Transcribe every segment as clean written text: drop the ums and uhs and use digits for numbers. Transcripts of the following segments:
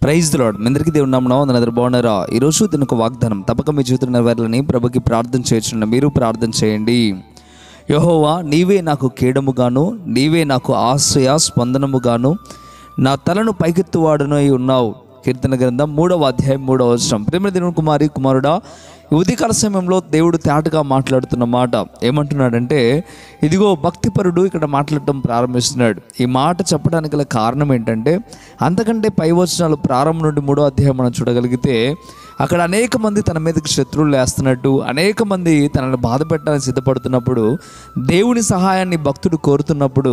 Praise the lord. మీ అందరికీ దేవుని నామమున వందనాలు. బాగున్నారా? ఈరోజు దీని ఒక వాగ్దానం తప్పక మీ జీవితంలో నెరవేరాలని ప్రభుకి ప్రార్థన చేస్తున్న మీరు ప్రార్థన చేయండి. యెహోవా, నీవే నాకు కేడముగాను, నీవే నాకు ఆశ్రయ స్పందనముగాను, నా తలను పైకెత్తువాడును అయి ఉన్నావు. కీర్తన గ్రంథం 3వ అధ్యాయం 3వ వచనం. ప్రేమ దేవుని కుమారుడా, ఈ ఉదయకాల సమయంలో దేవుడు తేటగా మాట్లాడుతున్న మాట ఏమంటున్నాడంటే, ఇదిగో భక్తిపరుడు ఇక్కడ మాట్లాడటం ప్రారంభిస్తున్నాడు. ఈ మాట చెప్పడానికి గల కారణం ఏంటంటే, అంతకంటే పై వచనాలు ప్రారంభం నుండి 3వ అధ్యాయం మనం చూడగలిగితే అక్కడ అనేక మంది తన మీదకి శత్రువులు లేస్తున్నట్టు, అనేక మంది తనను బాధ పెట్టడానికి సిద్ధపడుతున్నప్పుడు, దేవుని సహాయాన్ని భక్తుడు కోరుతున్నప్పుడు,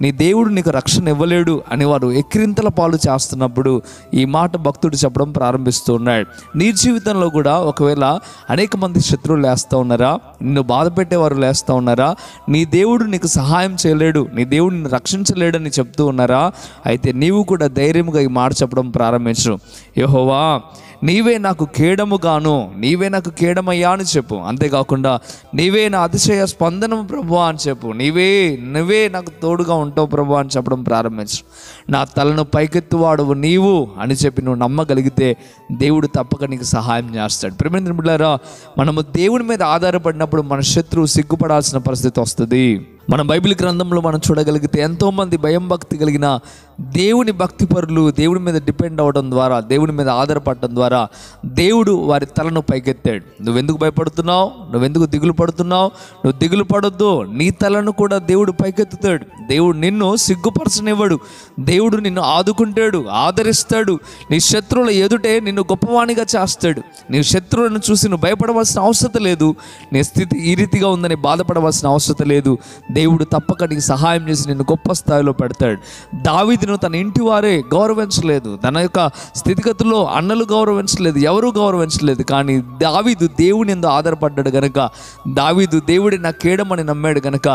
నీ దేవుడు నీకు రక్షణ ఇవ్వలేడు అని వారు ఎక్కిరింతల పాలు చేస్తున్నప్పుడు ఈ మాట భక్తుడు చెప్పడం ప్రారంభిస్తూ ఉన్నాడు. నీ జీవితంలో కూడా ఒకవేళ అనేక మంది శత్రువులు లేస్తూ ఉన్నారా, నిన్ను బాధ పెట్టేవారు లేస్తూ ఉన్నారా, నీ దేవుడు నీకు సహాయం చేయలేడు, నీ దేవుడు నిన్ను రక్షించలేడని చెప్తూ ఉన్నారా, అయితే నీవు కూడా ధైర్యంగా ఈ మాట చెప్పడం ప్రారంభించు. యెహోవా, నీవే నాకు కేడముగాను, నీవే నాకు కేడమయ్యా అని చెప్పు. అంతేకాకుండా నీవే నా అతిశయ స్పందనము ప్రభువా అని చెప్పు. నువ్వే నాకు తోడుగా ఉంటావు ప్రభువా అని చెప్పడం ప్రారంభించు. నా తలను పైకెత్తువాడువు నీవు అని చెప్పి నువ్వు నమ్మగలిగితే దేవుడు తప్పక నీకు సహాయం చేస్తాడు. ప్రియమైన బిడ్డలారా, మనము దేవుని మీద ఆధారపడినప్పుడు మన శత్రువు సిగ్గుపడాల్సిన పరిస్థితి వస్తుంది. మన బైబిల్ గ్రంథంలో మనం చూడగలిగితే ఎంతోమంది భయం భక్తి కలిగిన దేవుని భక్తిపరులు దేవుని మీద డిపెండ్ అవ్వడం ద్వారా, దేవుని మీద ఆధారపడటం ద్వారా దేవుడు వారి తలను పైకెత్తాడు. నువ్వెందుకు భయపడుతున్నావు? నువ్వెందుకు దిగులు పడుతున్నావు? నువ్వు దిగులు పడొద్దు. నీ తలను కూడా దేవుడు పైకెత్తుతాడు. దేవుడు నిన్ను సిగ్గుపరచనివ్వడు. దేవుడు నిన్ను ఆదుకుంటాడు, ఆదరిస్తాడు. నీ శత్రువుల ఎదుటే నిన్ను గొప్పవాణిగా చేస్తాడు. నీ శత్రువులను చూసి నువ్వు భయపడవలసిన అవసరం లేదు. నీ స్థితి ఈ రీతిగా ఉందని బాధపడవలసిన అవసరం లేదు. దేవుడు తప్పక నీకు సహాయం చేసి నిన్ను గొప్ప స్థాయిలో పెడతాడు. దావీదును తన ఇంటి వారే గౌరవించలేదు, తన యొక్క స్థితిగతుల్లో అన్నలు గౌరవించలేదు, ఎవరూ గౌరవించలేదు. కానీ దావీదు దేవుని యందు ఆధారపడ్డాడు గనక, దావీదు దేవుడి నా కేడమని నమ్మాడు గనక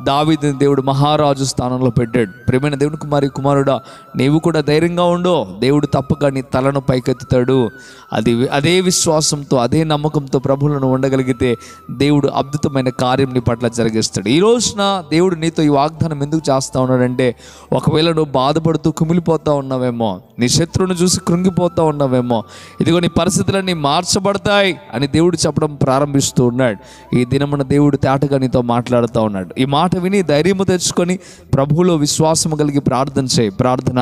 దావీదుని దేవుడు మహారాజు స్థానంలో పెట్టాడు. ప్రియమైన దేవుని కుమారుడా, నీవు కూడా ధైర్యంగా ఉండు. దేవుడు తప్పక నీ తలను పైకెత్తుతాడు. అదే విశ్వాసంతో, అదే నమ్మకంతో ప్రభువులను ఉండగలిగితే దేవుడు అద్భుతమైన కార్యం నీ పట్ల జరిగిస్తాడు. ఈ రోజున దేవుడు నీతో ఈ వాగ్దానం ఎందుకు చేస్తూ ఉన్నాడంటే, ఒకవేళ నువ్వు బాధపడుతూ కుమిలిపోతూ ఉన్నావేమో, నీ శత్రువును చూసి కృంగిపోతూ ఉన్నావేమో, ఇదిగో నీ పరిస్థితులన్నీ మార్చబడతాయి అని దేవుడు చెప్పడం ప్రారంభిస్తూ ఉన్నాడు. ఈ దినమున దేవుడు తేటగా నీతో మాట్లాడుతూ ఉన్నాడు. ఈ మాట విని ధైర్యము తెచ్చుకొని ప్రభువులో విశ్వాసము కలిగి ప్రార్థన చేయి. ప్రార్థన,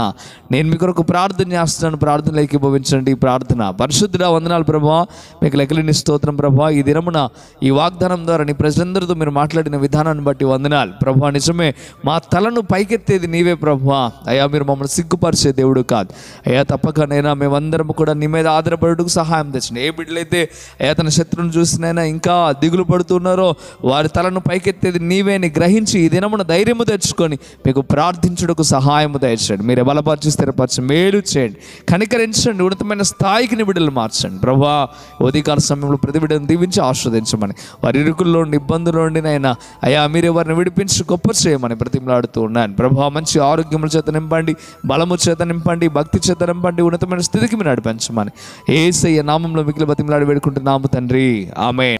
నేను మీ కొరకు ప్రార్థన చేస్తున్నాను, ప్రార్థనలో ఏకీభవించండి. ప్రార్థన. పరిశుద్ధుడా, వందనాలు ప్రభువా, మీకు లెక్కలేని స్తోత్రం ప్రభువా. ఈ దినమున ఈ వాగ్దానం ద్వారా నీ ప్రజలందరితో మీరు మాట్లాడిన విధానాన్ని బట్టి వందనాలు ప్రభువా. నిజమే, మా తలను పైకెత్తేది నీవే ప్రభువా. అయ్యా, మీరు మమ్మల్ని సిగ్గుపరిచే దేవుడు కాదు అయ్యా. తప్పకనైనా మేమందరం కూడా నీ మీద ఆధారపడుటకు సహాయం తెచ్చిన. ఏ బిడ్డలైతే అయ్యా తన శత్రువును చూసినైనా ఇంకా దిగులు పడుతున్నారో వారి తలను పైకెత్తేది నీవే అని గ్రహించి ఈ దినమున ధైర్యము తెచ్చుకొని మీకు ప్రార్థించుటకు సహాయము దయచేయండి. మీరే బలపరిచి స్థిరపరిచి మేలు చేయండి, కనికరించండి, ఉన్నతమైన స్థాయికి నీ బిడ్డలు మార్చండి ప్రభువా. ఉదయకాల సమయంలో ప్రతి బిడ్డను దీవించి ఆస్వాదించమని, వారి ఇరుకుల్లో ఉండి ఇబ్బందుల్లో ఉండినైనా అయ్యా మీరే వారిని విడిపించి గొప్ప చేయమని బ్రతిమలాడుతూ ఉన్నాను ప్రభువా. మంచి ఆరోగ్యముల చేత నింపండి, బలము చేత నింపండి, భక్తి చేత నింపండి, ఉన్నతమైన స్థితికి మీరు నడిపించమని యేసయ్య నామంలో మిగిలిన బ్రతిమలాడి వేడుకుంటున్నాము తండ్రి. ఆమేన్.